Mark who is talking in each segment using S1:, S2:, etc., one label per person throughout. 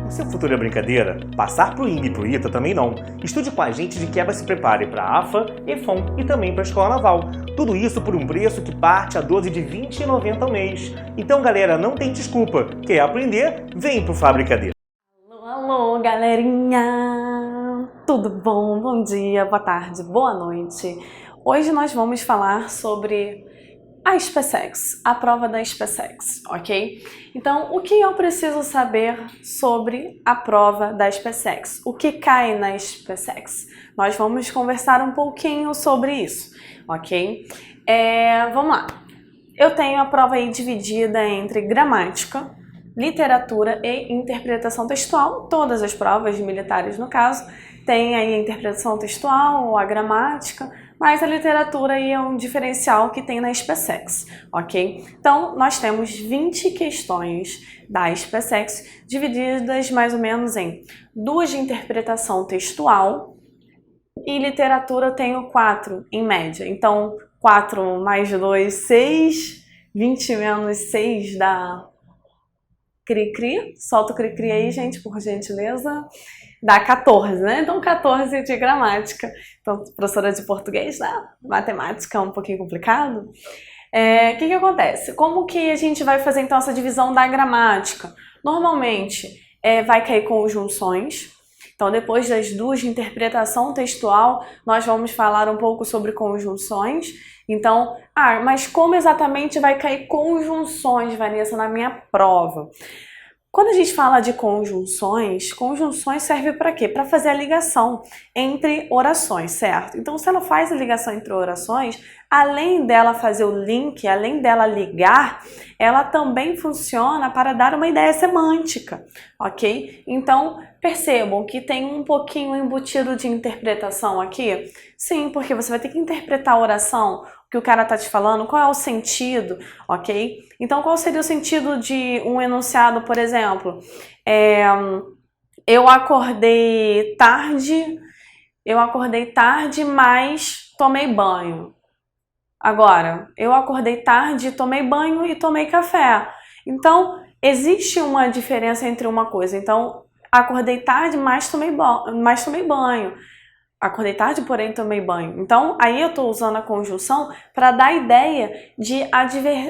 S1: O seu futuro é brincadeira? Passar pro INGE e pro ITA também não. Estude com a gente de quebra se prepare para a AFA, EFON e também para a Escola Naval. Tudo isso por um preço que parte a 12 de R$ 20,90 ao mês. Então, galera, não tem desculpa. Quer aprender? Vem pro Fabricadeira.
S2: Alô, galerinha! Tudo bom? Bom dia, boa tarde, boa noite. Hoje nós vamos falar sobre a SpaceX, a prova da SpaceX, ok? Então, o que eu preciso saber sobre a prova da SpaceX? O que cai na SpaceX? Nós vamos conversar um pouquinho sobre isso, ok? Vamos lá. Eu tenho a prova aí dividida entre gramática, literatura e interpretação textual. Todas as provas militares, no caso, tem aí a interpretação textual ou a gramática, mas a literatura aí é um diferencial que tem na SpaceX, ok? Então, nós temos 20 questões da SpaceX, divididas mais ou menos em 2 de interpretação textual e literatura eu tenho 4 em média. Então, 4 mais 2, 6, 20 menos 6 dá cri-cri. Solta o cri-cri aí, gente, por gentileza. Dá 14, né? Então, 14 de gramática. Então, professora de português, né? Matemática é um pouquinho complicado. O que acontece? Como que a gente vai fazer, então, essa divisão da gramática? Normalmente, vai cair conjunções. Então, depois das 2 de interpretação textual, nós vamos falar um pouco sobre conjunções. Então, mas como exatamente vai cair conjunções, Vanessa, na minha prova? Quando a gente fala de conjunções serve para quê? Para fazer a ligação entre orações, certo? Então, se ela faz a ligação entre orações, além dela fazer o link, além dela ligar, ela também funciona para dar uma ideia semântica, ok? Então, percebam que tem um pouquinho embutido de interpretação aqui. Sim, porque você vai ter que interpretar a oração, o que o cara tá te falando, qual é o sentido, ok? Então, qual seria o sentido de um enunciado, por exemplo? Eu acordei tarde, mas tomei banho. Agora, eu acordei tarde, tomei banho e tomei café. Então, existe uma diferença entre uma coisa. Então, acordei tarde, mas tomei banho. Acordei tarde, porém tomei banho. Então, aí eu estou usando a conjunção para dar a ideia de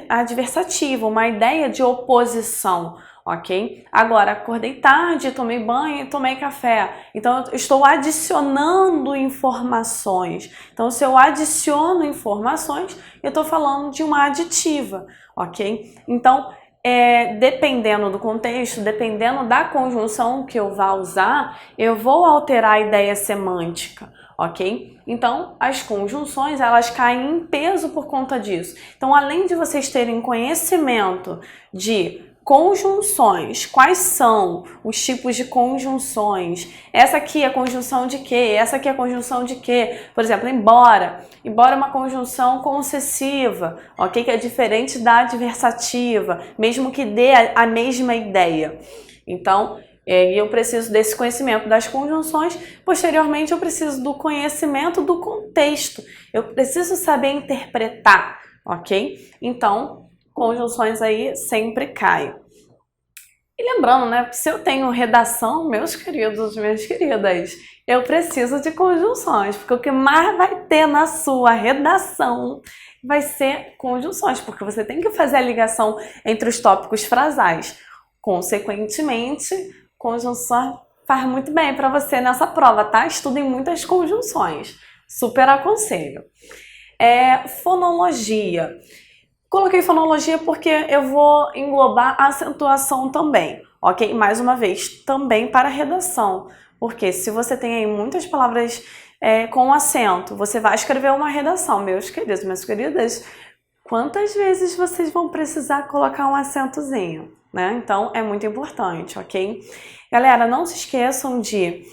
S2: adversativo, uma ideia de oposição, ok? Agora, acordei tarde, tomei banho e tomei café. Então, eu estou adicionando informações. Então, se eu adiciono informações, eu estou falando de uma aditiva, ok? Então, dependendo do contexto, dependendo da conjunção que eu vá usar, eu vou alterar a ideia semântica, ok? Então, as conjunções, elas caem em peso por conta disso. Então, além de vocês terem conhecimento de conjunções, quais são os tipos de conjunções? Essa aqui é a conjunção de quê? Essa aqui é a conjunção de quê? Por exemplo, embora. Embora é uma conjunção concessiva, ok? Que é diferente da adversativa, mesmo que dê a mesma ideia. Então, eu preciso desse conhecimento das conjunções. Posteriormente, eu preciso do conhecimento do contexto. Eu preciso saber interpretar, ok? Então, conjunções aí sempre caem. E lembrando, né, se eu tenho redação, meus queridos, minhas queridas, eu preciso de conjunções, porque o que mais vai ter na sua redação vai ser conjunções, porque você tem que fazer a ligação entre os tópicos frasais. Consequentemente, conjunção faz muito bem para você nessa prova, tá? Estudem muitas conjunções, super aconselho. Fonologia. Coloquei fonologia porque eu vou englobar a acentuação também, ok? Mais uma vez, também para redação, porque se você tem aí muitas palavras com acento, você vai escrever uma redação, meus queridos, minhas queridas, quantas vezes vocês vão precisar colocar um acentozinho, né? Então, é muito importante, ok? Galera, não se esqueçam de...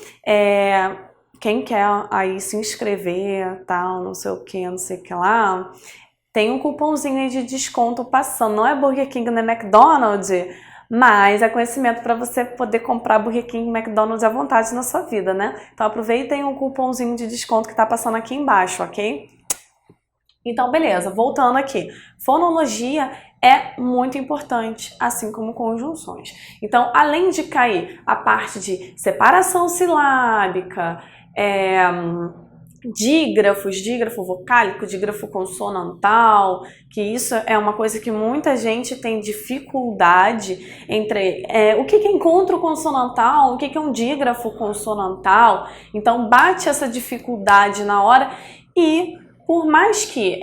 S2: quem quer aí se inscrever, tal, não sei o que, não sei o que lá... Tem um cupomzinho aí de desconto passando, não é Burger King nem McDonald's, mas é conhecimento para você poder comprar Burger King e McDonald's à vontade na sua vida, né? Então aproveitem um cupomzinho de desconto que está passando aqui embaixo, ok? Então beleza, voltando aqui. Fonologia é muito importante, assim como conjunções. Então, além de cair a parte de separação silábica, dígrafo vocálico, dígrafo consonantal, que isso é uma coisa que muita gente tem dificuldade entre o que é encontro consonantal, o que é um dígrafo consonantal. Então bate essa dificuldade na hora e por mais que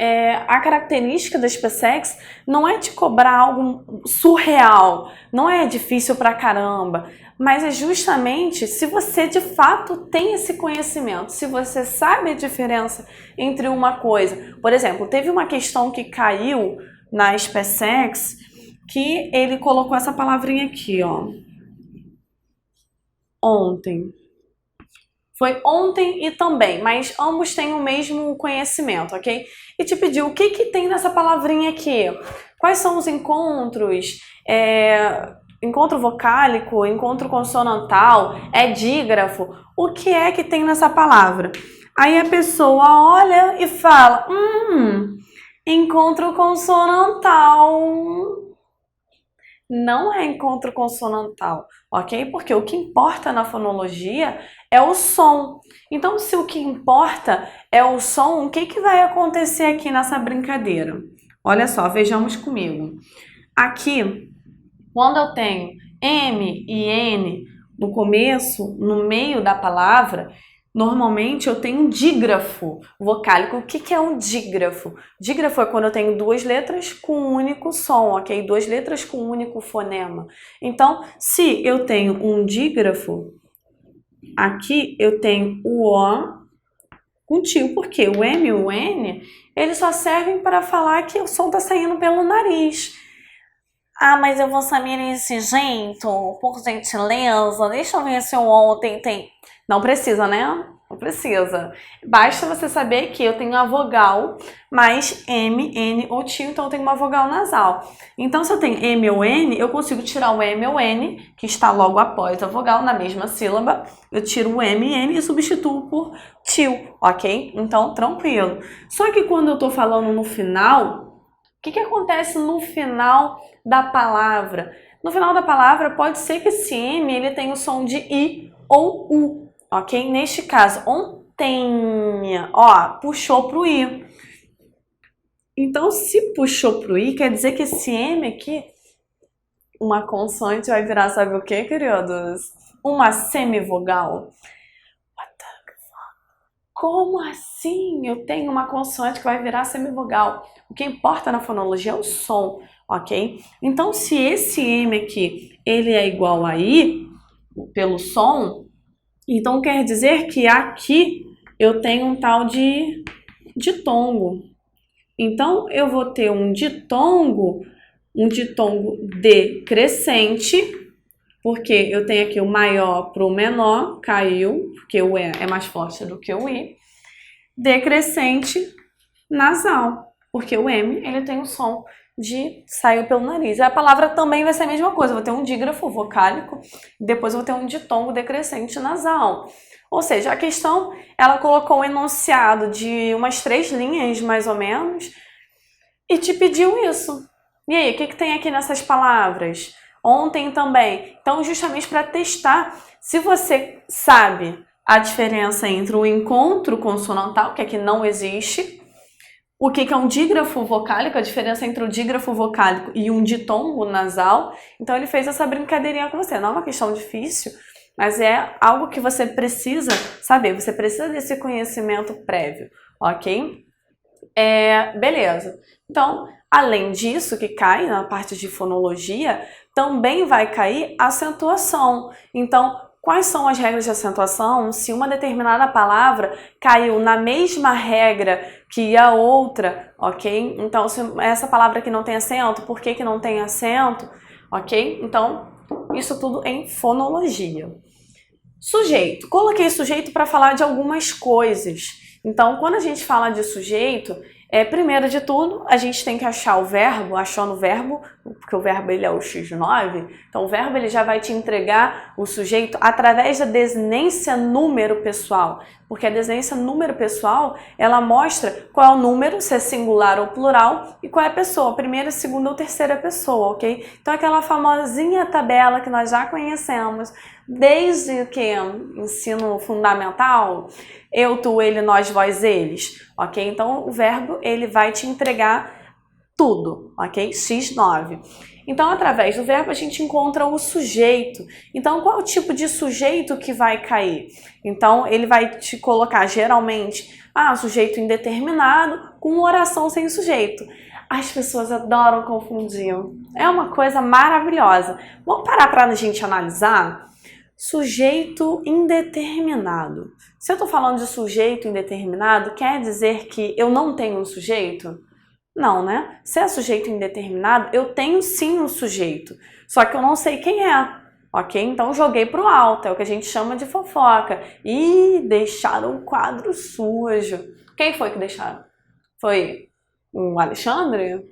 S2: a característica da SpaceX não é te cobrar algo surreal, não é difícil pra caramba, mas é justamente se você de fato tem esse conhecimento, se você sabe a diferença entre uma coisa. Por exemplo, teve uma questão que caiu na SpaceX que ele colocou essa palavrinha aqui, ó. Ontem. Foi ontem e também, mas ambos têm o mesmo conhecimento, ok? E te pediu o que tem nessa palavrinha aqui. Quais são os encontros? Encontro vocálico, encontro consonantal, dígrafo. O que é que tem nessa palavra? Aí a pessoa olha e fala, encontro consonantal. Não é encontro consonantal, ok? Porque o que importa na fonologia é o som. Então, se o que importa é o som, o que vai acontecer aqui nessa brincadeira? Olha só, vejamos comigo. Aqui, quando eu tenho M e N no começo, no meio da palavra, normalmente eu tenho um dígrafo vocálico. O que é um dígrafo? Dígrafo é quando eu tenho duas letras com um único som, ok? Duas letras com um único fonema. Então, se eu tenho um dígrafo, aqui eu tenho o O com tio, porque o M e o N, eles só servem para falar que o som está saindo pelo nariz. Ah, mas eu vou saber esse jeito, por gentileza, deixa eu ver se o ontem tem... Não precisa, né? Não precisa. Basta você saber que eu tenho a vogal mais M, N ou tio, então eu tenho uma vogal nasal. Então, se eu tenho M ou N, eu consigo tirar o M ou N, que está logo após a vogal, na mesma sílaba. Eu tiro o M e N e substituo por tio, ok? Então, tranquilo. Só que quando eu estou falando no final, o que acontece no final da palavra? No final da palavra, pode ser que esse M ele tenha o som de I ou U. Ok? Neste caso, ontem, ó, puxou pro I. Então, se puxou pro I, quer dizer que esse M aqui, uma consoante vai virar, sabe o que, queridos? Uma semivogal. What the fuck? Como assim? Eu tenho uma consoante que vai virar semivogal. O que importa na fonologia é o som, ok? Então, se esse M aqui, ele é igual a I, pelo som, então quer dizer que aqui eu tenho um tal de ditongo. Então eu vou ter um ditongo decrescente, porque eu tenho aqui o maior para o menor, caiu, porque o E é mais forte do que o I. Decrescente nasal, porque o M ele tem o som de saiu pelo nariz. A palavra também vai ser a mesma coisa, eu vou ter um dígrafo vocálico, depois eu vou ter um ditongo decrescente nasal. Ou seja, a questão, ela colocou um enunciado de umas 3 linhas, mais ou menos, e te pediu isso. E aí, o que tem aqui nessas palavras? Ontem também. Então, justamente para testar se você sabe a diferença entre o encontro consonantal, que aqui não existe, o que é um dígrafo vocálico, a diferença entre o dígrafo vocálico e um ditongo nasal. Então ele fez essa brincadeirinha com você. Não é uma questão difícil, mas é algo que você precisa saber. Você precisa desse conhecimento prévio, ok? Beleza. Então, além disso, que cai na parte de fonologia, também vai cair acentuação. Então, quais são as regras de acentuação? Se uma determinada palavra caiu na mesma regra que a outra, ok? Então, se essa palavra aqui não tem acento, por que não tem acento? Ok? Então, isso tudo em fonologia. Sujeito. Coloquei sujeito para falar de algumas coisas. Então, quando a gente fala de sujeito, Primeiro de tudo, a gente tem que achar o verbo, achando o verbo, porque o verbo ele é o X9, então o verbo ele já vai te entregar o sujeito através da desinência número pessoal, porque a desinência número pessoal, ela mostra qual é o número, se é singular ou plural, e qual é a pessoa, primeira, segunda ou terceira pessoa, ok? Então aquela famosinha tabela que nós já conhecemos, desde que ensino fundamental, eu, tu, ele, nós, vós, eles, ok? Então o verbo ele vai te entregar tudo, ok? X9. Então através do verbo a gente encontra o sujeito. Então qual é o tipo de sujeito que vai cair? Então ele vai te colocar geralmente sujeito indeterminado com oração sem sujeito. As pessoas adoram confundir. É uma coisa maravilhosa. Vamos parar para a gente analisar? Sujeito indeterminado. Se eu estou falando de sujeito indeterminado, quer dizer que eu não tenho um sujeito? Não, né? Se é sujeito indeterminado, eu tenho sim um sujeito, só que eu não sei quem é, ok? Então joguei pro alto, é o que a gente chama de fofoca. E deixaram o quadro sujo. Quem foi que deixaram? Foi o Alexandre?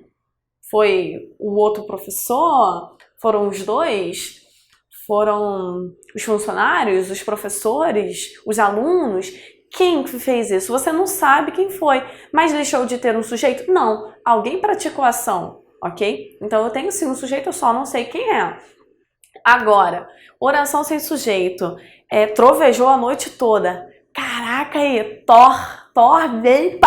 S2: Foi o outro professor? Foram os dois? Foram os funcionários, os professores, os alunos? Quem fez isso? Você não sabe quem foi, mas deixou de ter um sujeito? Não, alguém praticou a ação, ok? Então eu tenho sim um sujeito, eu só não sei quem é. Agora, oração sem sujeito, trovejou a noite toda. Caraca aí, Thor veio,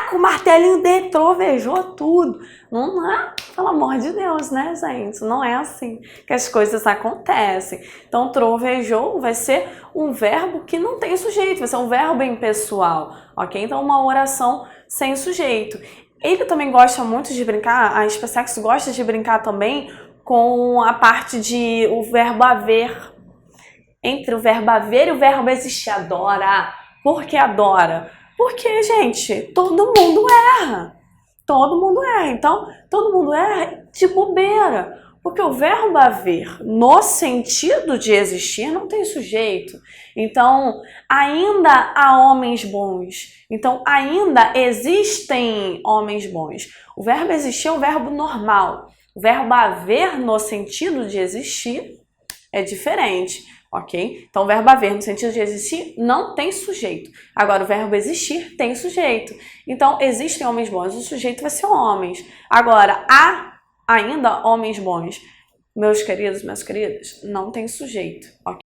S2: com o martelinho dele, trovejou tudo. Não é, pelo amor de Deus, né, gente? Não é assim que as coisas acontecem. Então, trovejou vai ser um verbo que não tem sujeito, vai ser um verbo impessoal, ok? Então, uma oração sem sujeito. Ele também gosta muito de brincar, a SpaceX gosta de brincar também com a parte de o verbo haver. Entre o verbo haver e o verbo existir. Adora. Por que adora? Porque, gente, todo mundo erra. Todo mundo erra. Então, todo mundo erra de bobeira. Porque o verbo haver, no sentido de existir, não tem sujeito. Então, ainda há homens bons. Então, ainda existem homens bons. O verbo existir é um verbo normal. O verbo haver, no sentido de existir, é diferente. Ok? Então, o verbo haver no sentido de existir não tem sujeito. Agora, o verbo existir tem sujeito. Então, existem homens bons, o sujeito vai ser homens. Agora, há ainda homens bons. Meus queridos, minhas queridas, não tem sujeito. Okay?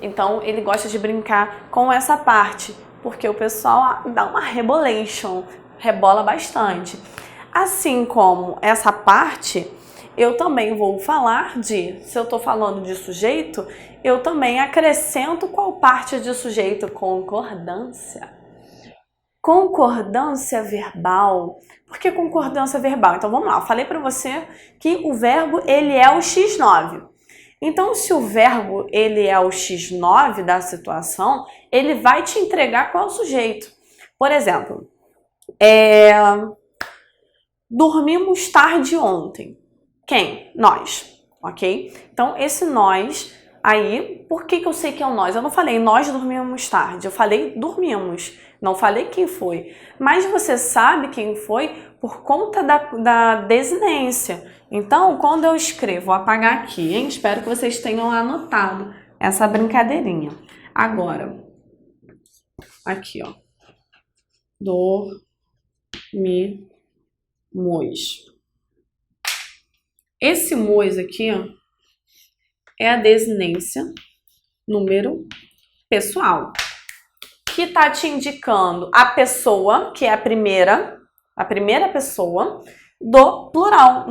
S2: Então, ele gosta de brincar com essa parte, porque o pessoal dá uma rebolation, rebola bastante. Assim como essa parte, eu também vou falar se eu estou falando de sujeito, eu também acrescento qual parte de sujeito? Concordância. Concordância verbal. Por que concordância verbal? Então vamos lá, eu falei para você que o verbo ele é o X9. Então se o verbo ele é o X9 da situação, ele vai te entregar qual sujeito. Por exemplo, dormimos tarde ontem. Quem? Nós, ok? Então, esse nós, aí, por que eu sei que é o nós? Eu não falei nós dormimos tarde, eu falei dormimos, não falei quem foi. Mas você sabe quem foi por conta da desinência. Então, quando eu escrevo, vou apagar aqui, hein? Espero que vocês tenham anotado essa brincadeirinha. Agora, aqui, ó. Dormimos. Esse mois aqui, ó, é a desinência número pessoal, que está te indicando a pessoa, que é a primeira pessoa do plural,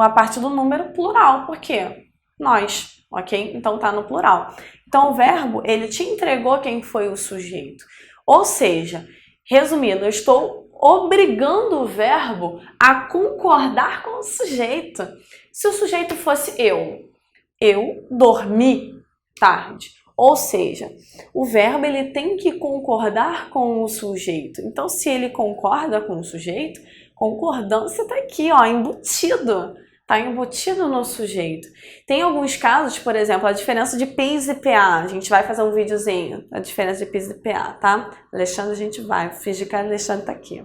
S2: a parte do número plural. Por quê? Nós, ok? Então tá no plural. Então o verbo, ele te entregou quem foi o sujeito. Ou seja, resumindo, eu estou obrigando o verbo a concordar com o sujeito. Se o sujeito fosse eu dormi tarde. Ou seja, o verbo ele tem que concordar com o sujeito. Então, se ele concorda com o sujeito, concordância está aqui, ó, embutido. Está embutido no sujeito. Tem alguns casos, por exemplo, a diferença de PIS e PA. A gente vai fazer um videozinho, a diferença de PIS e PA, tá? Alexandre, a gente vai. Fingir que a Alexandre está aqui.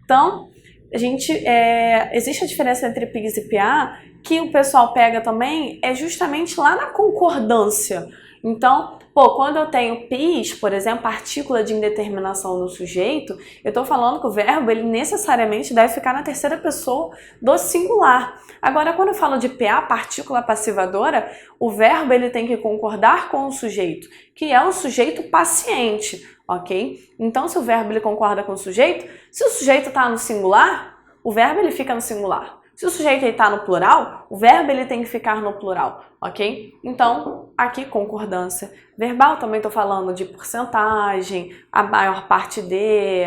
S2: Então, existe a diferença entre PIS e PA, que o pessoal pega também, é justamente lá na concordância. Então, quando eu tenho PIS, por exemplo, partícula de indeterminação no sujeito, eu estou falando que o verbo, ele necessariamente deve ficar na terceira pessoa do singular. Agora, quando eu falo de PA, partícula passivadora, o verbo, ele tem que concordar com o sujeito, que é o sujeito paciente, ok? Então, se o verbo, ele concorda com o sujeito, se o sujeito está no singular, o verbo, ele fica no singular. Se o sujeito está no plural, o verbo ele tem que ficar no plural, ok? Então, aqui concordância verbal, também estou falando de porcentagem, a maior parte de,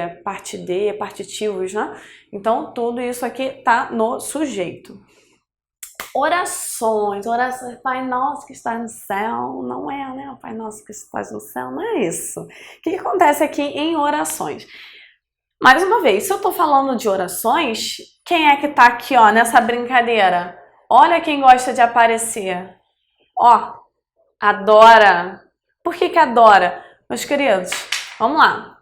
S2: partitivos, né? Então, tudo isso aqui está no sujeito. Orações, Pai Nosso que está no céu, não é, né? Pai Nosso que está no céu, não é isso. O que acontece aqui em orações? Mais uma vez, se eu estou falando de orações, quem é que está aqui, ó, nessa brincadeira? Olha quem gosta de aparecer. Ó, adora. Por que adora? Meus queridos, vamos lá.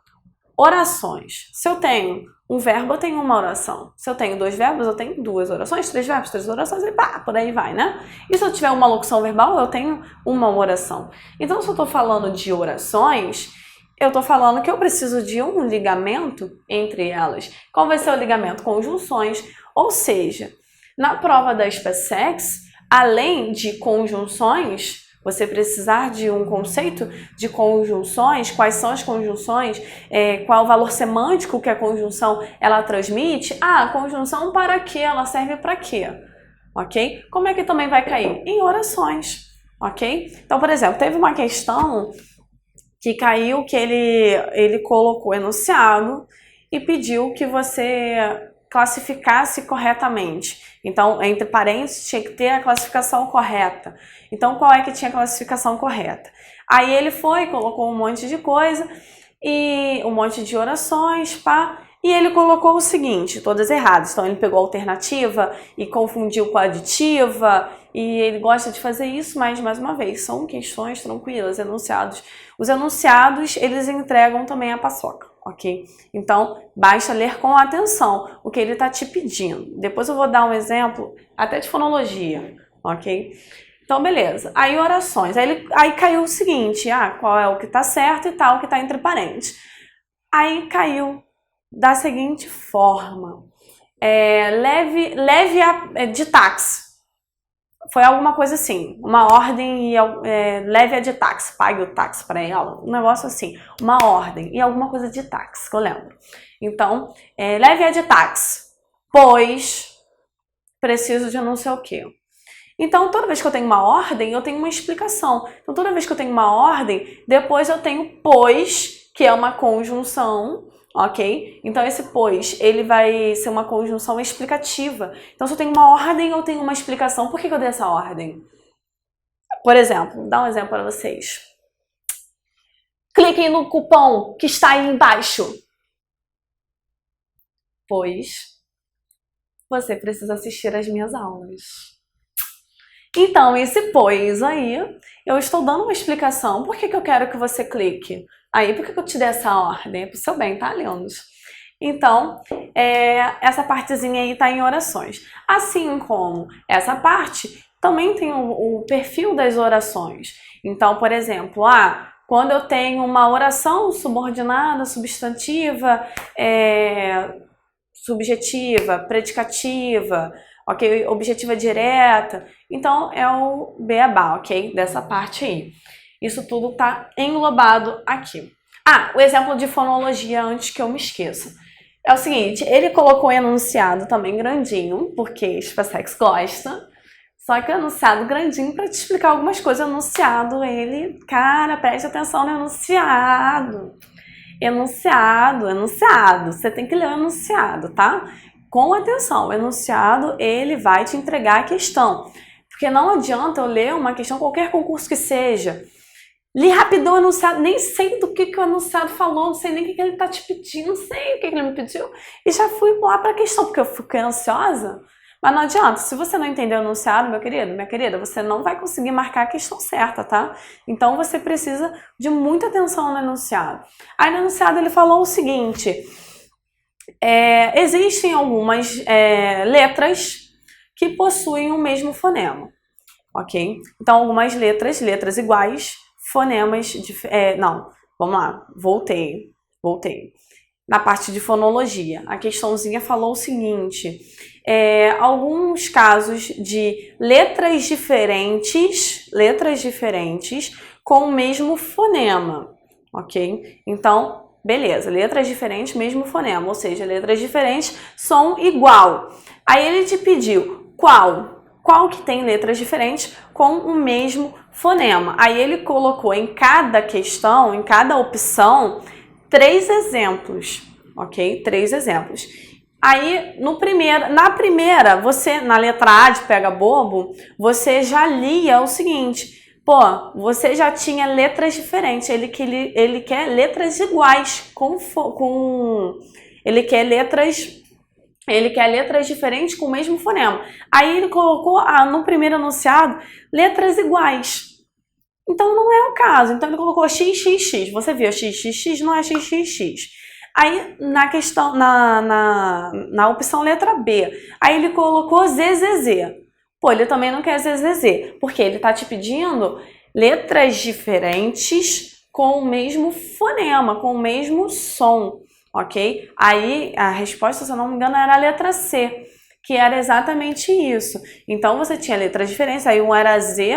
S2: Orações. Se eu tenho um verbo, eu tenho uma oração. Se eu tenho dois verbos, eu tenho duas orações. Três verbos, três orações, e pá, por aí vai, né? E se eu tiver uma locução verbal, eu tenho uma oração. Então, se eu estou falando de orações, eu estou falando que eu preciso de um ligamento entre elas. Qual vai ser o ligamento? Conjunções. Ou seja, na prova da SPSEX, além de conjunções, você precisar de um conceito de conjunções, quais são as conjunções, qual é o valor semântico que a conjunção ela transmite. A conjunção para quê? Ela serve para quê? Ok? Como é que também vai cair? Em orações. Ok? Então, por exemplo, teve uma questão que caiu que ele colocou enunciado e pediu que você classificasse corretamente. Então, entre parênteses, tinha que ter a classificação correta. Então, qual é que tinha a classificação correta? Aí ele colocou um monte de coisa, e um monte de orações, pá, e ele colocou o seguinte, todas erradas. Então, ele pegou a alternativa e confundiu com a aditiva, e ele gosta de fazer isso, mas, mais uma vez, são questões tranquilas, enunciados. Os enunciados, eles entregam também a paçoca, ok? Então, basta ler com atenção o que ele está te pedindo. Depois eu vou dar um exemplo até de fonologia, ok? Então, beleza. Aí, orações. Aí caiu o seguinte, qual é o que está certo e tal, o que está entre parênteses. Aí caiu da seguinte forma. Leve de táxi. Foi alguma coisa assim, uma ordem e leve a de táxi, pague o táxi para ela, um negócio assim, uma ordem e alguma coisa de táxi, que eu lembro. Então, leve a de táxi, pois preciso de não sei o quê. Então, toda vez que eu tenho uma ordem, eu tenho uma explicação. Então, toda vez que eu tenho uma ordem, depois eu tenho pois, que é uma conjunção, ok? Então, esse pois, ele vai ser uma conjunção explicativa. Então, se eu tenho uma ordem, eu tenho uma explicação. Por que eu dei essa ordem? Por exemplo, vou dar um exemplo para vocês. Cliquem no cupom que está aí embaixo. Pois você precisa assistir às minhas aulas. Então, esse pois aí, eu estou dando uma explicação. Por que eu quero que você clique? Aí, por que eu te dei essa ordem? É pro seu bem, tá, lindos? Então, essa partezinha aí tá em orações. Assim como essa parte, também tem o perfil das orações. Então, por exemplo, quando eu tenho uma oração subordinada, substantiva, subjetiva, predicativa, ok? Objetiva direta. Então, é o beabá, ok? Dessa parte aí. Isso tudo tá englobado aqui. O exemplo de fonologia, antes que eu me esqueça. É o seguinte, ele colocou o enunciado também grandinho, porque SPSEX gosta. Só que o enunciado grandinho para te explicar algumas coisas. O enunciado, cara, preste atenção no enunciado. Enunciado. Você tem que ler o enunciado, tá? Com atenção, o enunciado, ele vai te entregar a questão. Porque não adianta eu ler uma questão, qualquer concurso que seja. Li rapidão o enunciado, nem sei do que o enunciado falou, não sei nem o que ele está te pedindo, não sei o que ele me pediu. E já fui lá para a questão, porque eu fiquei ansiosa. Mas não adianta, se você não entender o enunciado, meu querido, minha querida, você não vai conseguir marcar a questão certa, tá? Então você precisa de muita atenção no enunciado. Aí no enunciado ele falou o seguinte, Existem algumas letras que possuem o mesmo fonema, ok? Então, algumas letras iguais, fonemas... não, vamos lá, voltei. Na parte de fonologia, a questãozinha falou o seguinte, alguns casos de letras diferentes com o mesmo fonema, ok? Então, beleza, letras diferentes, mesmo fonema, ou seja, letras diferentes, som igual. Aí ele te pediu qual que tem letras diferentes com o mesmo fonema. Aí ele colocou em cada questão, em cada opção, 3 exemplos, ok? 3 exemplos. Aí, na primeira, você, na letra A de pega bobo, você já lia o seguinte, você já tinha letras diferentes, ele quer letras iguais, ele quer letras diferentes com o mesmo fonema. Aí ele colocou, no primeiro enunciado, letras iguais. Então não é o caso. Então ele colocou XXX. Você viu XXX? Não é XXX. Aí na questão, na opção letra B, aí ele colocou ZZZ. Ele também não quer ZZZ, porque ele está te pedindo letras diferentes com o mesmo fonema, com o mesmo som, ok? Aí a resposta, se eu não me engano, era a letra C, que era exatamente isso. Então você tinha letras diferentes, aí um era Z,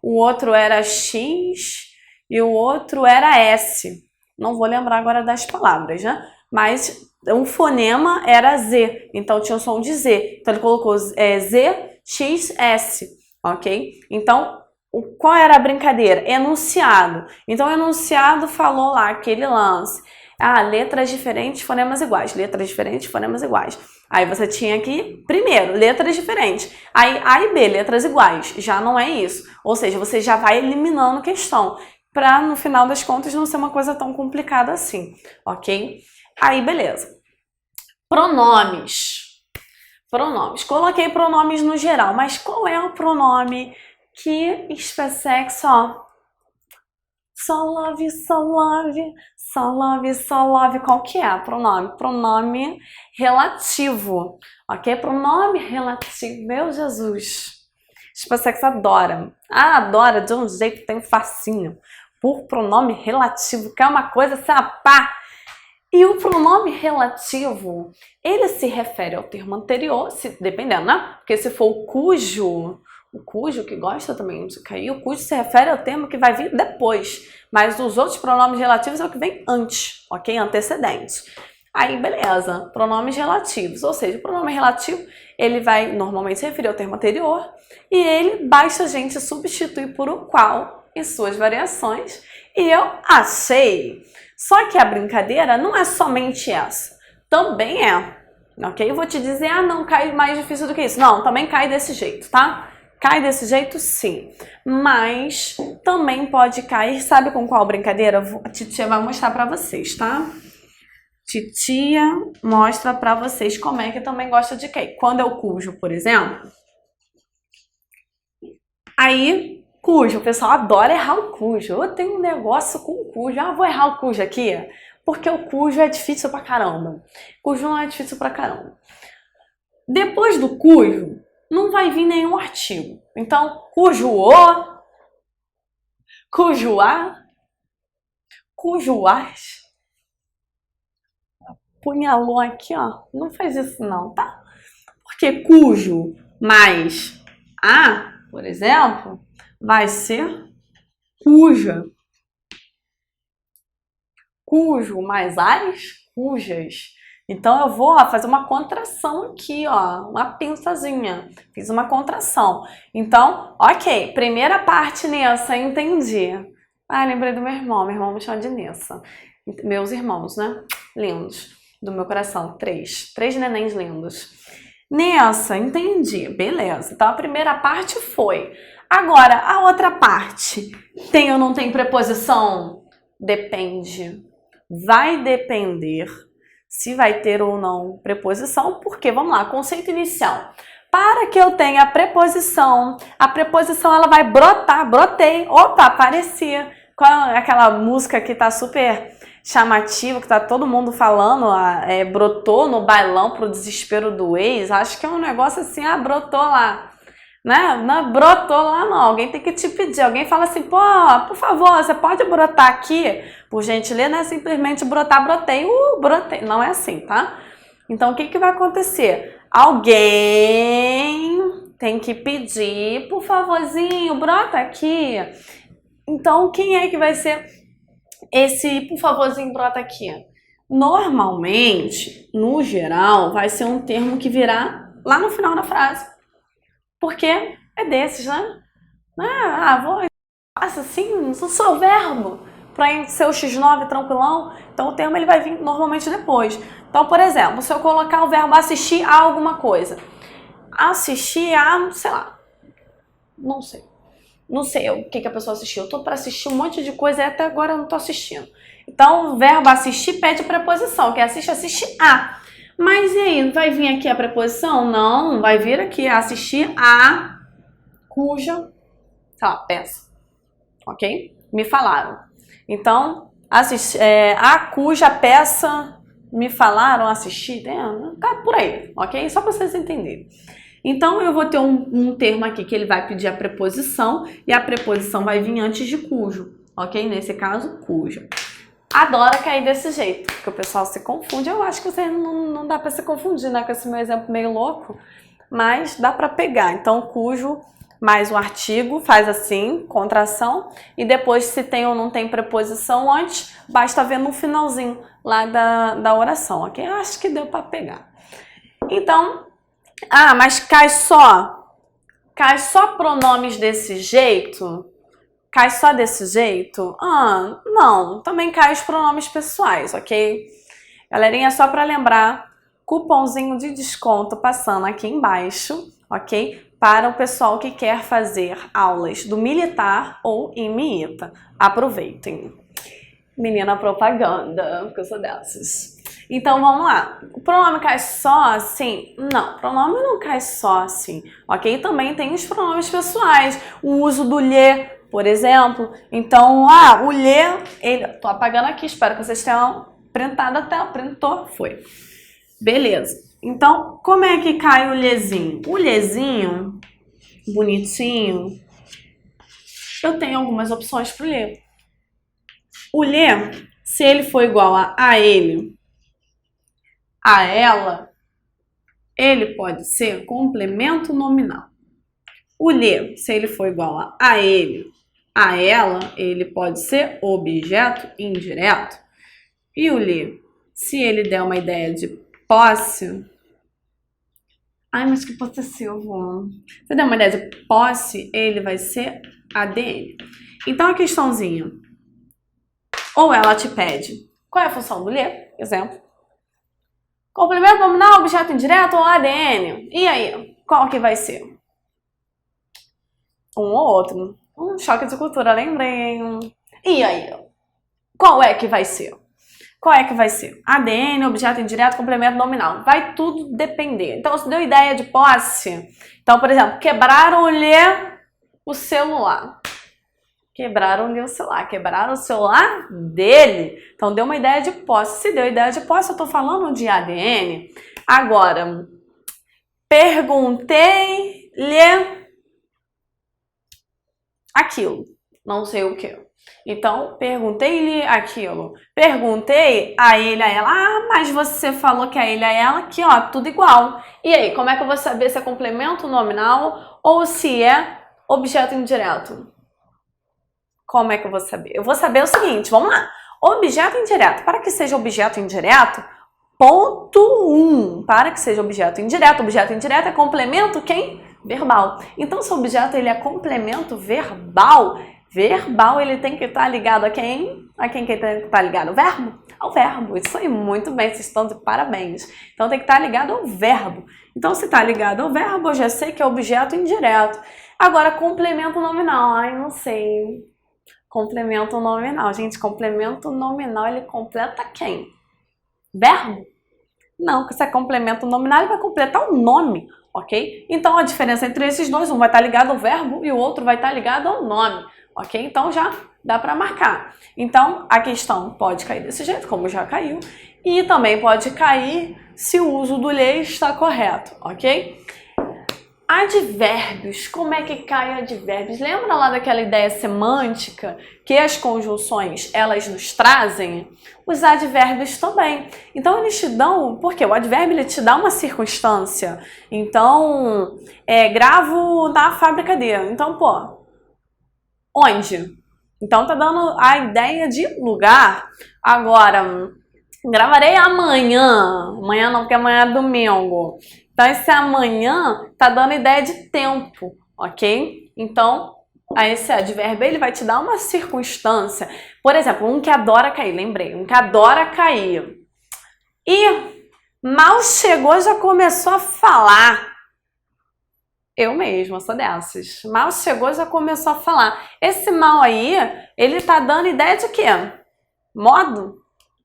S2: o outro era X e o outro era S. Não vou lembrar agora das palavras, né? Mas um fonema era Z, então tinha o som de Z. Então ele colocou Z, X, S, ok? Então, qual era a brincadeira? Enunciado. Então o enunciado falou lá aquele lance. Letras diferentes, fonemas iguais. Letras diferentes, fonemas iguais. Aí você tinha aqui, primeiro, letras diferentes. Aí A e B, letras iguais. Já não é isso. Ou seja, você já vai eliminando questão. Para, no final das contas, não ser uma coisa tão complicada assim. Ok? Aí, beleza. Pronomes. Coloquei pronomes no geral. Mas qual é o pronome que SpaceX, so love, qual que é? Pronome relativo, ok? Pronome relativo, meu Jesus. SpaceX adora de um jeito que tem um fascínio por pronome relativo, que é uma coisa sapá. E o pronome relativo, ele se refere ao termo anterior, dependendo, né? Porque se for o cujo que gosta também de cair, o cujo se refere ao termo que vai vir depois. Mas os outros pronomes relativos é o que vem antes, ok? Antecedentes. Aí, beleza. Pronomes relativos. Ou seja, o pronome relativo, ele vai normalmente se referir ao termo anterior e ele basta a gente substituir por o qual em suas variações. E eu achei. Só que a brincadeira não é somente essa. Também é. Ok? Eu vou te dizer, não, cai mais difícil do que isso. Não, também cai desse jeito, tá? Cai desse jeito, sim. Mas também pode cair, sabe com qual brincadeira? A titia vai mostrar pra vocês, tá? Titia mostra pra vocês como é que também gosta de cair. Quando eu cujo, por exemplo. Aí, cujo. O pessoal adora errar o cujo. Eu tenho um negócio com o cujo. Vou errar o cujo aqui. Porque o cujo é difícil pra caramba. Cujo não é difícil pra caramba. Depois do cujo, não vai vir nenhum artigo. Então, cujo o, cujo a, cujo as. Punhalou aqui, Não faz isso não, tá? Porque cujo mais a, por exemplo, vai ser cuja. Cujo mais as, cujas. Então eu vou fazer uma contração aqui, uma pinçazinha. Fiz uma contração. Então, ok, primeira parte Nessa, entendi. Lembrei do meu irmão me chama de Nessa. Meus irmãos, né? Lindos, do meu coração, 3 nenéns lindos. Nessa, entendi, beleza. Então a primeira parte foi. Agora, a outra parte, tem ou não tem preposição? Depende. Vai depender se vai ter ou não preposição, porque, vamos lá, conceito inicial. Para que eu tenha a preposição ela vai brotar, brotei, opa, aparecia. Qual é aquela música que tá super chamativo, que tá todo mundo falando, brotou no bailão pro desespero do ex. Acho que é um negócio assim, brotou lá. Né? Não brotou lá não, alguém tem que te pedir, alguém fala assim, pô, por favor, você pode brotar aqui? Por gentileza, não é simplesmente brotar, brotei, brotei, não é assim, tá? Então o que vai acontecer? Alguém tem que pedir, por favorzinho, brota aqui. Então quem é que vai ser esse por favorzinho, brota aqui? Normalmente, no geral, vai ser um termo que virá lá no final da frase. Porque é desses, né? Faça assim, não sou o verbo para ser o X9 tranquilão. Então o termo ele vai vir normalmente depois. Então, por exemplo, se eu colocar o verbo assistir a alguma coisa. Assistir a, sei lá, não sei. Não sei o que a pessoa assistiu. Eu tô para assistir um monte de coisa e até agora eu não tô assistindo. Então o verbo assistir pede preposição, que é assiste a. Mas e aí, vai vir aqui a preposição? Não, vai vir aqui assistir a cuja, sei lá, peça, ok? Me falaram. Então, a cuja peça me falaram assistir, tá por aí, ok? Só para vocês entenderem. Então, eu vou ter um termo aqui que ele vai pedir a preposição e a preposição vai vir antes de cujo, ok? Nesse caso, cuja. Adora cair desse jeito, porque o pessoal se confunde. Eu acho que você não dá para se confundir, né? Com esse meu exemplo meio louco, mas dá para pegar. Então, cujo mais o artigo faz assim, contração, e depois se tem ou não tem preposição antes, basta ver no finalzinho lá da oração, ok? Eu acho que deu para pegar. Então, mas cai só pronomes desse jeito? Cai só desse jeito? Não, também cai os pronomes pessoais, ok? Galerinha, só para lembrar, cupomzinho de desconto passando aqui embaixo, ok? Para o pessoal que quer fazer aulas do militar ou em MIITA. Aproveitem. Menina propaganda, porque eu sou dessas. Então, vamos lá. O pronome cai só assim? Não, o pronome não cai só assim, ok? Também tem os pronomes pessoais. O uso do lhe, por exemplo. Então, o lhe, tô apagando aqui, espero que vocês tenham printado a tela. Printou? Foi. Beleza. Então, como é que cai o lhezinho? O lhezinho, bonitinho, eu tenho algumas opções para o lhe. O lhe, se ele for igual a ele, a ela, ele pode ser complemento nominal. O lhe, se ele for igual a ele, a ela, ele pode ser objeto indireto. E o lhe, se ele der uma ideia de posse... mas que possessivo. Se der uma ideia de posse, ele vai ser ADN. Então, a questãozinha. Ou ela te pede. Qual é a função do lhe? Exemplo. Complemento nominal, objeto indireto ou ADN? E aí? Qual que vai ser? Um ou outro. Choque de cultura, lembrei. E aí? Qual é que vai ser? Qual é que vai ser? ADN, objeto indireto, complemento nominal. Vai tudo depender. Então, se deu ideia de posse, então, por exemplo, quebraram-lhe o celular. Quebraram-lhe o celular. Quebraram o celular dele. Então, deu uma ideia de posse. Se deu ideia de posse, eu tô falando de ADN. Agora, perguntei-lhe aquilo. Não sei o que. Então, perguntei-lhe aquilo. Perguntei a ele, a ela. Mas você falou que a ele, a ela, aqui, ó, tudo igual. E aí, como é que eu vou saber se é complemento nominal ou se é objeto indireto? Como é que eu vou saber? Eu vou saber o seguinte, vamos lá. Objeto indireto. Para que seja objeto indireto, ponto 1. Para que seja objeto indireto é complemento quem? Verbal. Então, se o objeto ele é complemento verbal, ele tem que estar ligado a quem? A quem que ele tem que estar ligado? O verbo? Ao verbo. Isso aí, muito bem, vocês estão de parabéns. Então, tem que estar ligado ao verbo. Então, se está ligado ao verbo, eu já sei que é objeto indireto. Agora, complemento nominal. Não sei. Complemento nominal. Gente, complemento nominal, ele completa quem? Verbo? Não, porque se é complemento nominal, ele vai completar o nome, ok? Então, a diferença entre esses dois, um vai estar ligado ao verbo e o outro vai estar ligado ao nome, ok? Então, já dá para marcar. Então, a questão pode cair desse jeito, como já caiu, e também pode cair se o uso do lhe está correto, ok? Advérbios, como é que cai advérbios? Lembra lá daquela ideia semântica que as conjunções, elas nos trazem? Os advérbios também. Então, eles te dão... Porque o advérbio, ele te dá uma circunstância. Então, gravo na fábrica de... Então, pô, onde? Então, tá dando a ideia de lugar. Agora, gravarei amanhã. Amanhã não, porque amanhã é domingo. Então, esse amanhã tá dando ideia de tempo, ok? Então, esse advérbio, ele vai te dar uma circunstância. Por exemplo, um que adora cair, lembrei, um que adora cair. E mal chegou, já começou a falar. Eu mesma sou dessas. Mal chegou, já começou a falar. Esse mal aí, ele tá dando ideia de quê? Modo?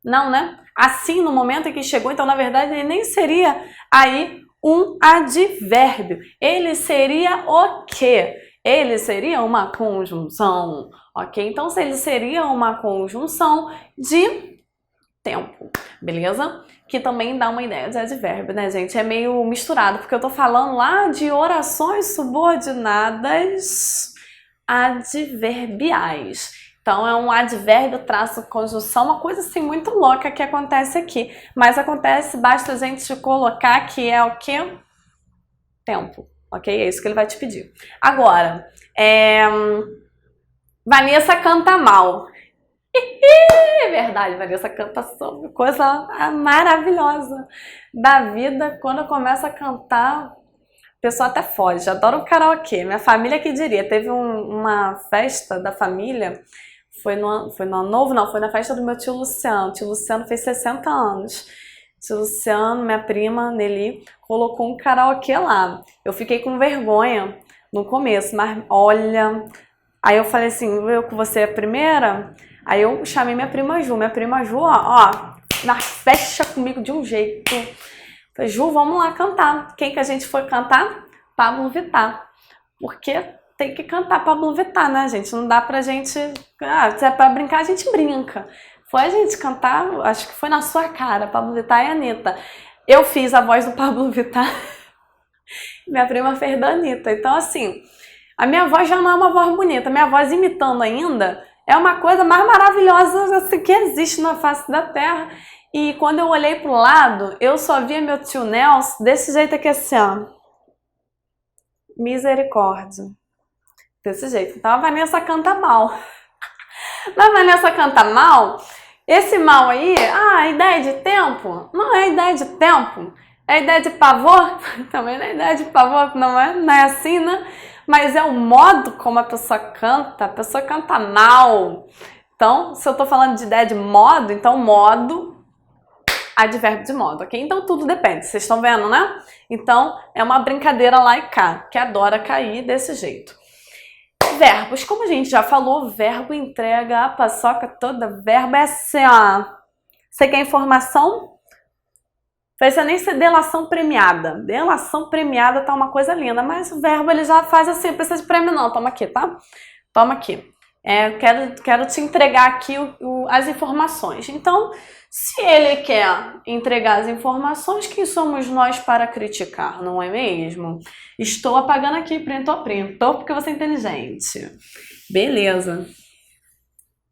S2: Não, né? Assim, no momento em que chegou, então, na verdade, ele nem seria aí um advérbio. Ele seria o quê? Ele seria uma conjunção, ok? Então, se ele seria uma conjunção de tempo, beleza? Que também dá uma ideia de advérbio, né, gente? É meio misturado, porque eu tô falando lá de orações subordinadas adverbiais. Então, é um advérbio traço conjunção, uma coisa assim muito louca que acontece aqui. Mas acontece, basta a gente colocar que é o quê? Tempo, ok? É isso que ele vai te pedir. Agora, Vanessa canta mal. É verdade, Vanessa canta sobre coisa maravilhosa da vida. Quando começa a cantar, a pessoa até foge. Adoro o karaokê. Minha família que diria. Teve uma festa da família... Foi no ano novo? Não, foi na festa do meu tio Luciano. O tio Luciano fez 60 anos. Tio Luciano, minha prima, Nelly, colocou um karaokê lá. Eu fiquei com vergonha no começo, mas olha... Aí eu falei assim, eu com você é a primeira? Aí eu chamei minha prima Ju. Minha prima Ju, ó, na festa comigo de um jeito. Falei, Ju, vamos lá cantar. Quem que a gente foi cantar? Pablo Vittar. Porque... tem que cantar Pablo Vittar, né, gente? Não dá pra gente... se é pra brincar, a gente brinca. Foi a gente cantar, acho que foi na sua cara, Pablo Vittar e Anitta. Eu fiz a voz do Pablo Vittar. Minha prima fez da Anitta. Então, assim, a minha voz já não é uma voz bonita. Minha voz imitando ainda é uma coisa mais maravilhosa assim, que existe na face da Terra. E quando eu olhei pro lado, eu só via meu tio Nelson desse jeito aqui, assim, ó. Misericórdia. Desse jeito. Então a Vanessa canta mal. Mas a Vanessa canta mal, esse mal aí, ideia de tempo? Não é ideia de tempo. É ideia de pavor? Também não é ideia de pavor, não é assim, né? Mas é o modo como a pessoa canta mal. Então, se eu tô falando de ideia de modo, então modo, advérbio de modo, ok? Então tudo depende, vocês estão vendo, né? Então é uma brincadeira lá e cá, que adora cair desse jeito. Verbos, como a gente já falou, verbo entrega a paçoca toda, verbo é assim, ó. Você quer informação? Precisa nem ser delação premiada. Delação premiada tá uma coisa linda, mas o verbo ele já faz assim, não precisa de prêmio não, toma aqui, tá? Toma aqui. Quero te entregar aqui as informações. Então, se ele quer entregar as informações, quem somos nós para criticar, não é mesmo? Estou apagando aqui, printou, porque você é inteligente. Beleza.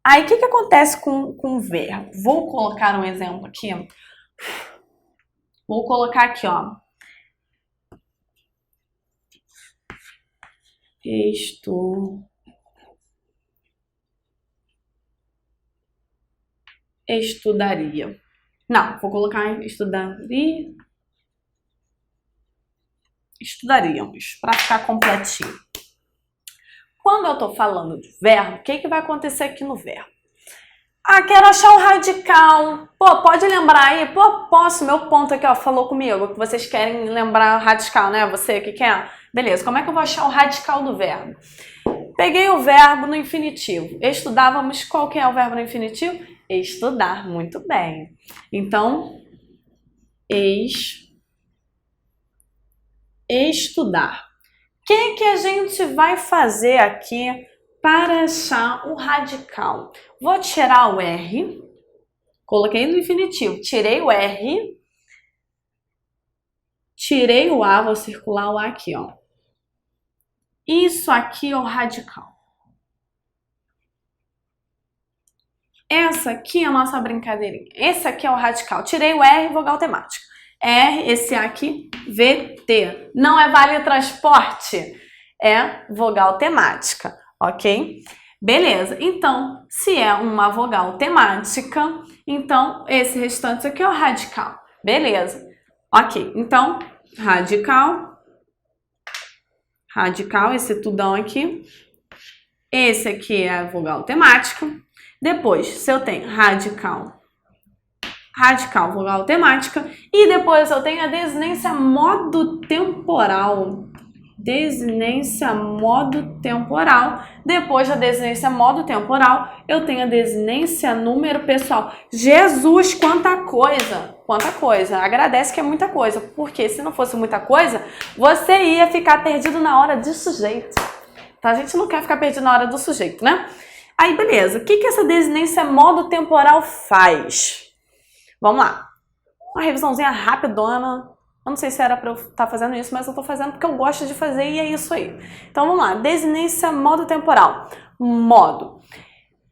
S2: Aí, o que acontece com o verbo? Vou colocar um exemplo aqui. Vou colocar aqui, ó. Estudaria. Não, vou colocar estudaríamos, para ficar completinho. Quando eu tô falando de verbo, o que vai acontecer aqui no verbo? Quero achar o radical. Pô, pode lembrar aí? Pô, posso? Meu ponto aqui, ó, falou comigo, que vocês querem lembrar o radical, né? Você que quer? Beleza, como é que eu vou achar o radical do verbo? Peguei o verbo no infinitivo. Estudávamos, qual que é o verbo no infinitivo? Estudar, muito bem. Então, estudar. O que a gente vai fazer aqui para achar o radical. Vou tirar o R, coloquei no infinitivo, tirei o R, tirei o A, vou circular o A aqui, ó. Isso aqui é o radical. Essa aqui é a nossa brincadeirinha. Esse aqui é o radical. Tirei o R, vogal temática. R, esse A aqui, VT. Não é vale transporte, é vogal temática, ok? Beleza, então, se é uma vogal temática, então esse restante aqui é o radical. Beleza, ok. Então, radical, esse tudão aqui. Esse aqui é a vogal temática. Depois, se eu tenho radical, vogal temática. E depois eu tenho a desinência modo temporal. Desinência modo temporal. Depois da desinência modo temporal, eu tenho a desinência número pessoal. Jesus, quanta coisa! Quanta coisa! Agradece que é muita coisa, porque se não fosse muita coisa, você ia ficar perdido na hora do sujeito. Tá? A gente não quer ficar perdido na hora do sujeito, né? Aí, beleza. O que essa desinência modo temporal faz? Vamos lá. Uma revisãozinha rapidona. Eu não sei se era para eu estar fazendo isso, mas eu estou fazendo porque eu gosto de fazer e é isso aí. Então, vamos lá. Desinência modo temporal. Modo.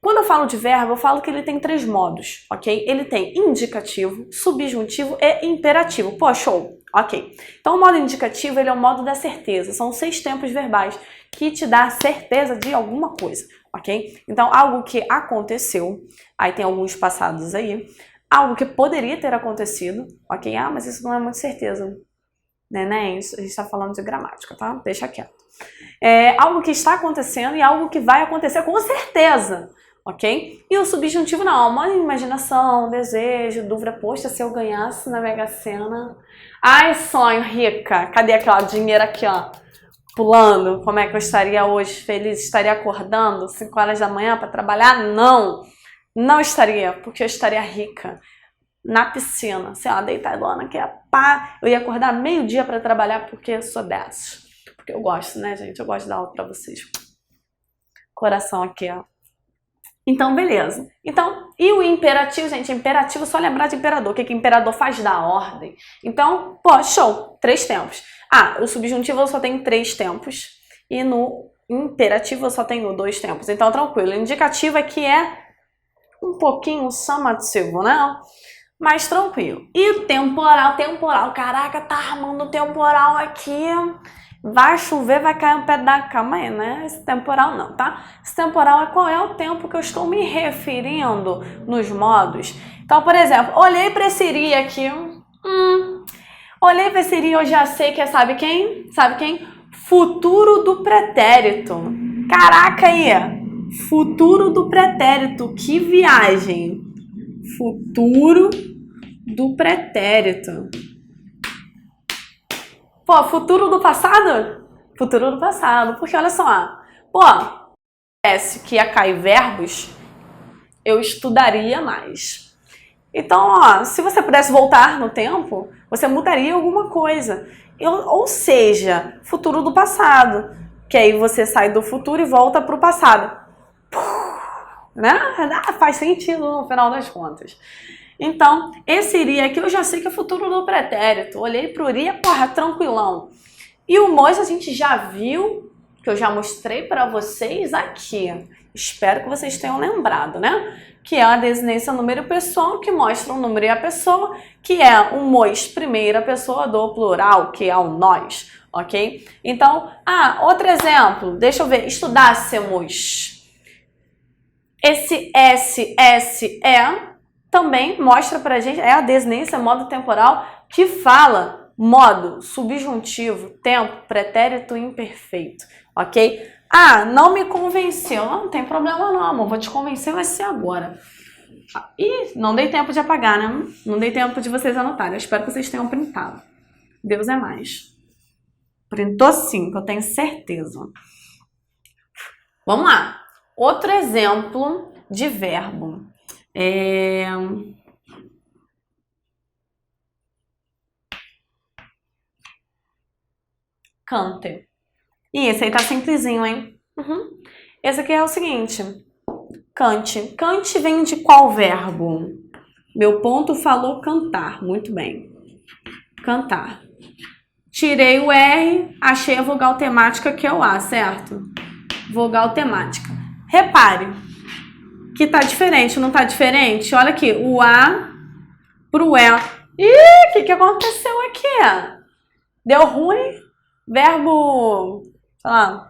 S2: Quando eu falo de verbo, eu falo que ele tem 3 modos, ok? Ele tem indicativo, subjuntivo e imperativo. Pô, show! Ok. Então, o modo indicativo, ele é o modo da certeza. São 6 tempos verbais que te dá certeza de alguma coisa, ok? Então, algo que aconteceu, aí tem alguns passados aí, algo que poderia ter acontecido, ok? Ah, mas isso não é muito certeza. Neném, a gente está falando de gramática, tá? Deixa quieto. É algo que está acontecendo e algo que vai acontecer com certeza, ok? E o subjuntivo não, uma imaginação, desejo, dúvida, poxa, se eu ganhasse na Mega Sena. Ai, sonho, rica, cadê aquele dinheiro aqui, ó? Pulando, como é que eu estaria hoje feliz? Estaria acordando 5 horas da manhã para trabalhar? Não! Não estaria, porque eu estaria rica. Na piscina, sei lá, deitadona, que é pá. Eu ia acordar meio-dia para trabalhar porque eu sou dessas. Porque eu gosto, né, gente? Eu gosto de dar aula para vocês. Coração aqui, ó. Então, beleza. Então, e o imperativo, gente? Imperativo, só lembrar de imperador. O que imperador faz? Da ordem. Então, pô, show. 3 tempos. Ah, o subjuntivo eu só tenho 3 tempos. E no imperativo eu só tenho 2 tempos. Então, tranquilo. O indicativo é que é um pouquinho chamativo, né? Mais tranquilo. E temporal, caraca, tá armando temporal aqui. Vai chover, vai cair um pé da cama aí, né? Esse temporal não, tá? Esse temporal é qual é o tempo que eu estou me referindo nos modos. Então, por exemplo, olhei para esse iri aqui. Olhei para esse iri, eu já sei que é, sabe quem? Sabe quem? Futuro do pretérito. Caraca aí! Futuro do pretérito. Que viagem! Futuro do pretérito. Pô, futuro do passado? Futuro do passado. Porque olha só, pô, parece que ia cair verbos, eu estudaria mais. Então, ó, se você pudesse voltar no tempo, você mudaria alguma coisa. Ou seja, futuro do passado. Que aí você sai do futuro e volta para o passado. Né? Faz sentido no final das contas. Então, esse iria aqui eu já sei que é futuro do pretérito. Olhei pro iria, porra, tranquilão. E o Mois a gente já viu, que eu já mostrei para vocês aqui. Espero que vocês tenham lembrado, né? Que é a desinência número pessoal, que mostra o número e a pessoa, que é o Mois primeira pessoa do plural, que é o nós, ok? Então, outro exemplo, deixa eu ver, estudássemos. Esse SSE também mostra pra gente, é a desinência modo temporal que fala modo, subjuntivo, tempo, pretérito imperfeito, ok? Não me convenceu. Não tem problema não, amor, vou te convencer, vai ser agora. Ih, não dei tempo de apagar, né? Não dei tempo de vocês anotarem, eu espero que vocês tenham printado. Deus é mais. Printou sim, que eu tenho certeza. Vamos lá. Outro exemplo de verbo. Cante. E esse aí tá simplesinho, hein? Esse aqui é o seguinte, cante. Cante vem de qual verbo? Meu ponto falou cantar, muito bem. Cantar. Tirei o R, achei a vogal temática que é o A, certo? Vogal temática. Repare que tá diferente, não tá diferente? Olha aqui, o A pro E. Ih, o que aconteceu aqui? Deu ruim? Verbo, sei lá,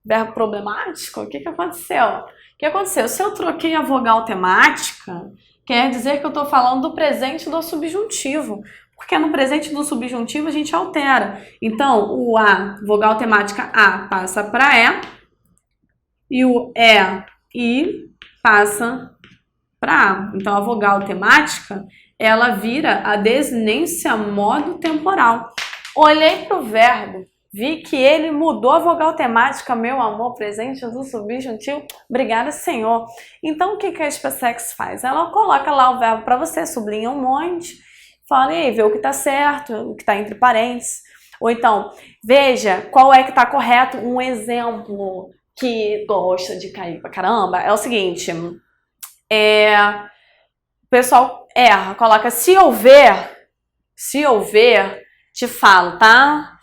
S2: verbo problemático? O que aconteceu? O que aconteceu? Se eu troquei a vogal temática, quer dizer que eu tô falando do presente do subjuntivo. Porque no presente do subjuntivo a gente altera. Então, o A, vogal temática A, passa para E. E o I passa para A. Então, a vogal temática, ela vira a desinência modo temporal. Olhei para o verbo, vi que ele mudou a vogal temática, meu amor, presente do subjuntivo. Obrigada, Senhor. Então, o que a SpaceX faz? Ela coloca lá o verbo para você, sublinha um monte, fala e aí, vê o que está certo, o que está entre parênteses. Ou então, veja qual é que está correto. Um exemplo que gosta de cair pra caramba é o seguinte. O pessoal erra, coloca se houver, te falo, tá?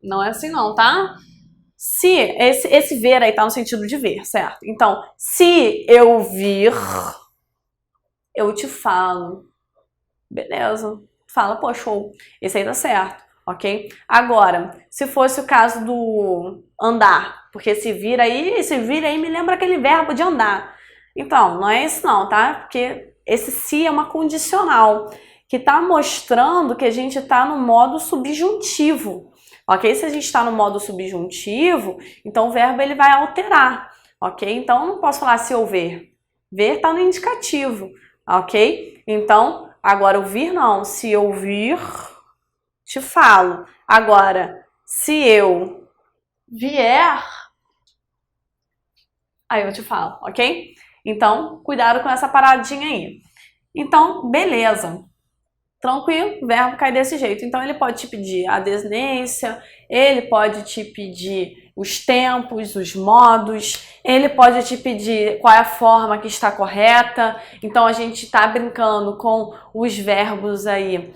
S2: Não é assim não, tá? Se, esse ver aí tá no sentido de ver, certo? Então, se eu vir, eu te falo. Beleza. Fala, pô, show. Esse aí tá certo, ok? Agora, se fosse o caso do andar, porque se vir aí me lembra aquele verbo de andar. Então, não é isso não, tá? Porque esse se é uma condicional, que tá mostrando que a gente tá no modo subjuntivo, ok? Se a gente tá no modo subjuntivo, então o verbo ele vai alterar, ok? Então, eu não posso falar se eu ver. Ver tá no indicativo, ok? Então, agora, o vir não. Se eu vir, te falo. Agora, se eu vier, aí eu te falo, ok? Então, cuidado com essa paradinha aí. Então, beleza. Tranquilo, o verbo cai desse jeito. Então, ele pode te pedir a desinência, ele pode te pedir os tempos, os modos, ele pode te pedir qual é a forma que está correta. Então, a gente está brincando com os verbos aí,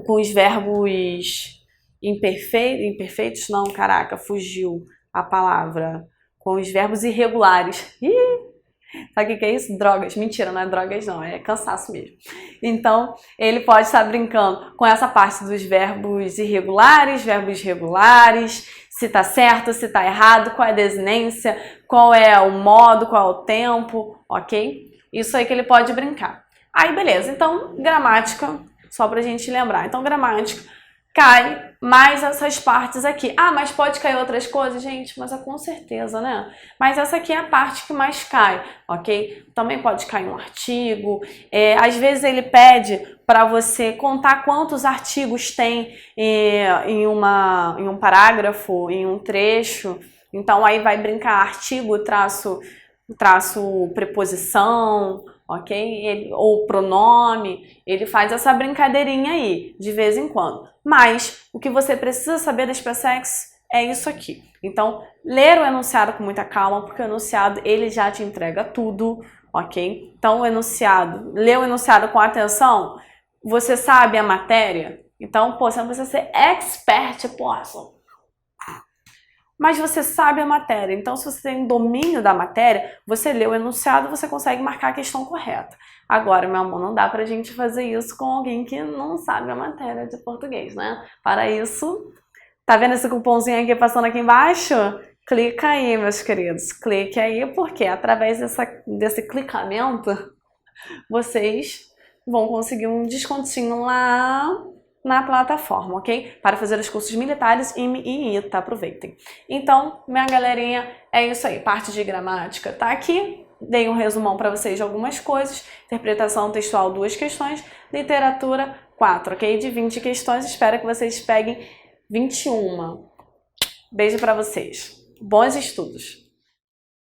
S2: com os verbos imperfeitos, não, caraca, fugiu a palavra. Com os verbos irregulares. Sabe o que é isso? Drogas. Mentira, não é drogas não, é cansaço mesmo. Então, ele pode estar brincando com essa parte dos verbos irregulares, verbos regulares, se tá certo, se tá errado, qual é a desinência, qual é o modo, qual é o tempo, ok? Isso aí que ele pode brincar. Aí, beleza. Então, gramática, só pra gente lembrar. Então, gramática cai mais essas partes aqui. Ah, mas pode cair outras coisas? Gente, mas é com certeza, né? Mas essa aqui é a parte que mais cai, ok? Também pode cair um artigo. Às vezes ele pede para você contar quantos artigos tem em um parágrafo, em um trecho. Então, aí vai brincar artigo, traço preposição, ok? Ou pronome, ele faz essa brincadeirinha aí, de vez em quando. Mas, o que você precisa saber da SpaceX é isso aqui. Então, ler o enunciado com muita calma, porque o enunciado, ele já te entrega tudo, ok? Então, ler o enunciado com atenção, você sabe a matéria? Então, pô, você não precisa ser expert, posso. Mas você sabe a matéria, então se você tem domínio da matéria, você lê o enunciado, você consegue marcar a questão correta. Agora, meu amor, não dá pra gente fazer isso com alguém que não sabe a matéria de português, né? Para isso, tá vendo esse cupomzinho aqui passando aqui embaixo? Clica aí, meus queridos, clique aí, porque através desse clicamento, vocês vão conseguir um descontinho lá na plataforma, ok? Para fazer os cursos militares, IME e ITA, aproveitem. Então, minha galerinha, é isso aí. Parte de gramática tá aqui. Dei um resumão para vocês de algumas coisas. Interpretação textual, 2 questões. Literatura, 4, ok? De 20 questões, espero que vocês peguem 21. Beijo para vocês. Bons estudos!